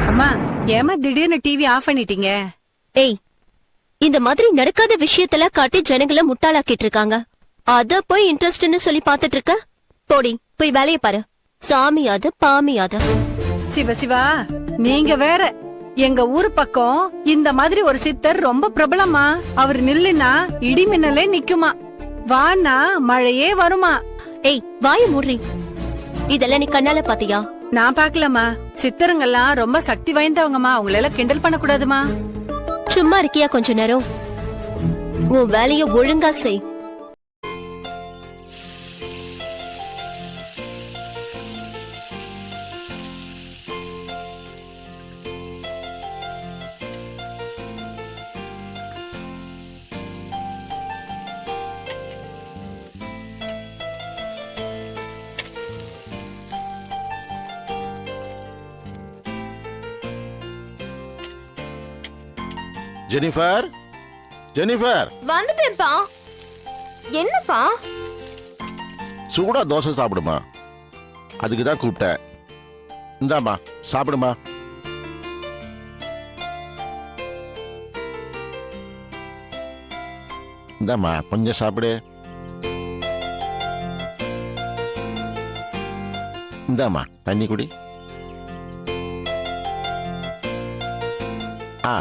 அம்மா, ஏமா திடீர்னு டிவி ஆஃப் பண்ணிட்டீங்க? ஏய், இந்த மாதிரி நடக்காத விஷயத்துல காட்டி ஜனங்களை முட்டாளாக்கிட்டு இருக்காங்க. அத போய் இன்ட்ரெஸ்ட்னு சொல்லி பாத்துட்டு இருக்க. போடி, போய் வேலைய பாரு. சாமியாத பாமியாத. சிவா, நீங்க வேற. எங்க ஊர் பக்கம் இந்த மாதிரி ஒரு சித்தர் ரொம்ப பிரபலமா. அவர் நில்லுனா இடி மின்னலே நிக்குமா, வானா மழையே வருமா. ஏய், வாய மூடுறி. இதெல்லாம் நீ கண்ணால பாத்தியா? நான் பாக்கலமா. சித்தருங்கெல்லாம் ரொம்ப சக்தி வாய்ந்தவங்கம்மா, அவங்கள எல்லாம் கிண்டல் பண்ண கூடாதுமா. சும்மா இருக்கியா கொஞ்ச நேரம்? உன் வேலைய ஒழுங்கா செய். Jennifer, Jennifer. வந்துட்டேன்ப்பா. என்னப்பா? சூடா தோசை சாப்பிடுமா, அதுக்கு தான் கூப்பிட்டேன். இந்தாமா சாப்பிடுமா. இந்தாமா கொஞ்சம் சாப்பிடு. இந்தாமா தண்ணி குடி. ஆ,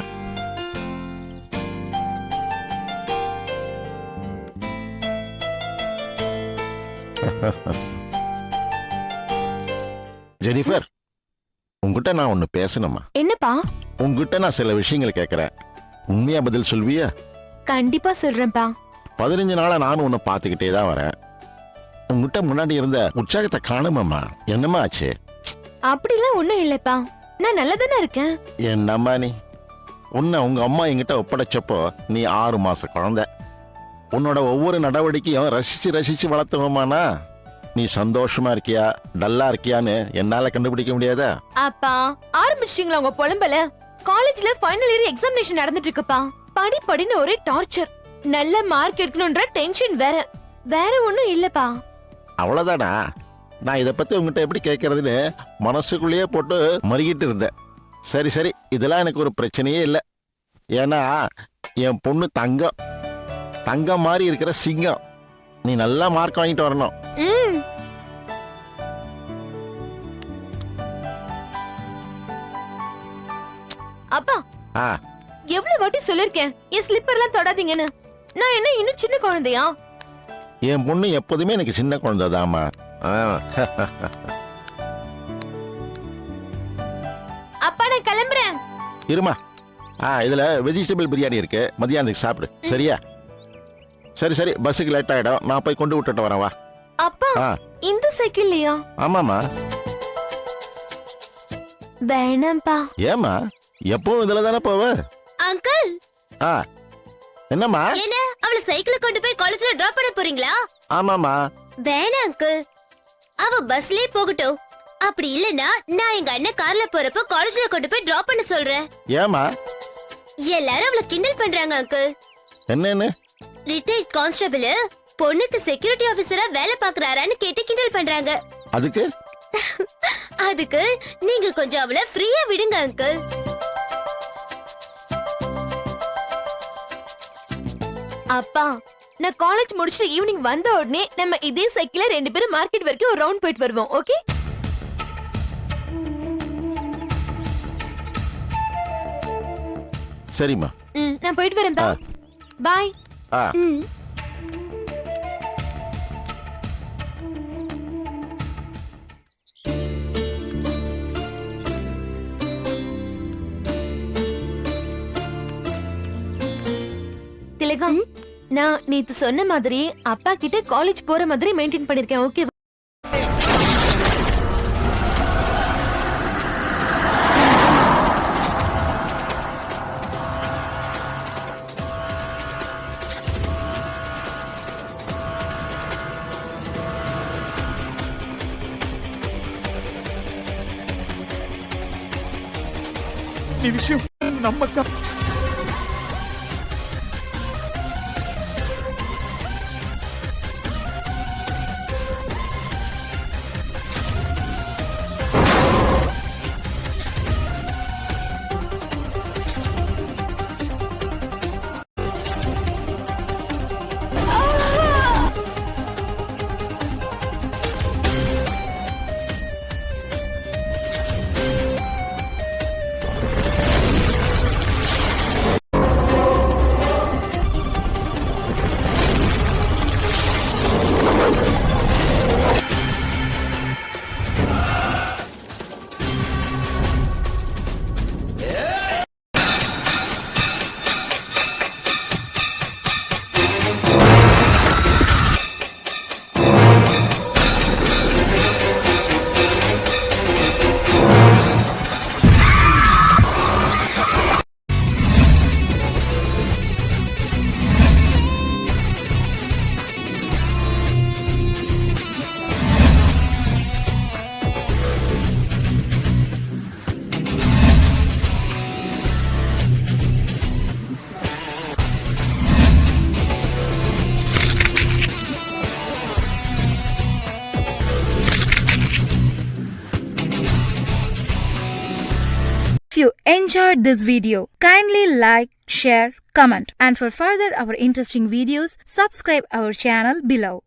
ஜெனிஃபர், உங்ககிட்ட நான் ஒன்னு பேசணுமா? என்னப்பா? உங்ககிட்ட நான் சில விஷயங்கள் கேட்கறேன், உண்மையா பதில் சொல்வியா? கண்டிப்பா சொல்றேன்ப்பா. 15 நாளா நானும் உன்னை பார்த்துக்கிட்டே தான் வரேன். உங்ககிட்ட முன்னாடி இருந்த உற்சாகத்தை காணுமாமா, என்னமா ஆச்சு? அப்படிலாம் ஒண்ணும் இல்லப்பா, நான் நல்லதானே இருக்கேன். என்னம்மா நீ? உன்னை உங்க அம்மா என்கிட்ட ஒப்படைச்சப்போ நீ 6 மாச குழந்தை. உன்னோட ஒவ்வொரு நடவடிக்கையும் ரசிச்சு ரசிச்சு வளர்த்துவோமானா, நீ சந்தோஷமா இருக்கியா டல்லா இருக்கியான்னு என்னால கண்டுபிடிக்க முடியாதா? அப்பா, ஆரம்பிச்சிட்டீங்களா உங்க புலம்பல? காலேஜ்ல ஃபைனல் இயர் எக்ஸாமினேஷன் நடந்துட்டு இருக்குப்பா. படின்னு ஒரே டார்ச்சர். நல்ல மார்க் எடுக்கணும்ன்ற டென்ஷன் வேற. வேற ஒண்ணும் இல்லப்பா. அவ்வளவுதானா? நான் இத பத்தி உங்ககிட்ட எப்படி கேட்கறதுன்னு மனசுக்குள்ளேயே போட்டு மறுகிட்டு இருந்தேன். சரி சரி, இதெல்லாம் எனக்கு ஒரு பிரச்சனையே இல்லை. ஏன்னா என் பொண்ணு தங்கம் மாதிரி இருக்கிற சிங்கம். நீ நல்லா மார்க் வாங்கிட்டு வரணும். அப்பா, எவ்வளவு வாட்டி சொல்லிருக்கேன் என் ஸ்லிப்பர்லாம் தொடாதீங்கன்னு. நான் என்ன இன்னும் சின்ன குழந்தையா? என் பொண்ணு எப்போதுமே எனக்கு சின்ன குழந்தைதாமா. அப்பா, நான் கிளம்புறேன். இருமா, இதுல வெஜிடபிள் பிரியாணி இருக்கு, மதியானத்துக்கு சாப்பிடு. சரியா? சரி சரி, பஸ்ஸுக்கு லேட் ஆயிடும், நான் போய் கொண்டு விட்டுட்டு வரேன். வா. அப்பா, இந்த சைக்கிள்லயா? ஆமாமா. வேணாம்பா. ஏமா, எப்பவும் இதுல தானே போவ? அங்கிள். என்னம்மா? என்ன, அவளை சைக்கிள கொண்டு போய் காலேஜ்ல டிராப் பண்ண போறீங்களா? ஆமாமா. வேணாம் அங்கிள், அவ பஸ்லயே போகட்டும். அப்படி இல்லனா நான் எங்க அண்ணன் கார்ல போறப்ப காலேஜ்ல கொண்டு போய் டிராப் பண்ண சொல்றேன். ஏமா? எல்லாரும் அவளை கிண்டல் பண்றாங்க அங்கிள். என்னன்னு? ரிட்டையர்ட் கான்ஸ்டபிள் பொண்ணுக்கு செக்யூரிட்டி ஆபீசரா வேலை பாக்குறாரான்னு கேட்டு கிண்டல் பண்றாங்க. அதுக்கு அதுக்கு நீங்க கொஞ்சம் அவளை ஃப்ரீயா விடுங்க அங்கிள். அப்பா, நான் காலேஜ் முடிச்சுட்டு ஈவினிங் வந்த உடனே நம்ம இதே சைக்கிள்ல 2 பேரும் மார்க்கெட் வரைக்கும் ஒரு ரவுண்ட் போயிட்டு வருவோம். ஓகே? சரிம்மா. நான் போயிட்டு வரேன். பாய். திலகம், நான் நேத்து சொன்ன மாதிரி அப்பா கிட்ட காலேஜ் போற மாதிரி மெயின்டைன் பண்ணிருக்கேன். ஓகே? ఈ విషయం నమ్మక enjoyed this video, kindly like, share, comment, and for further our interesting videos, subscribe our channel below.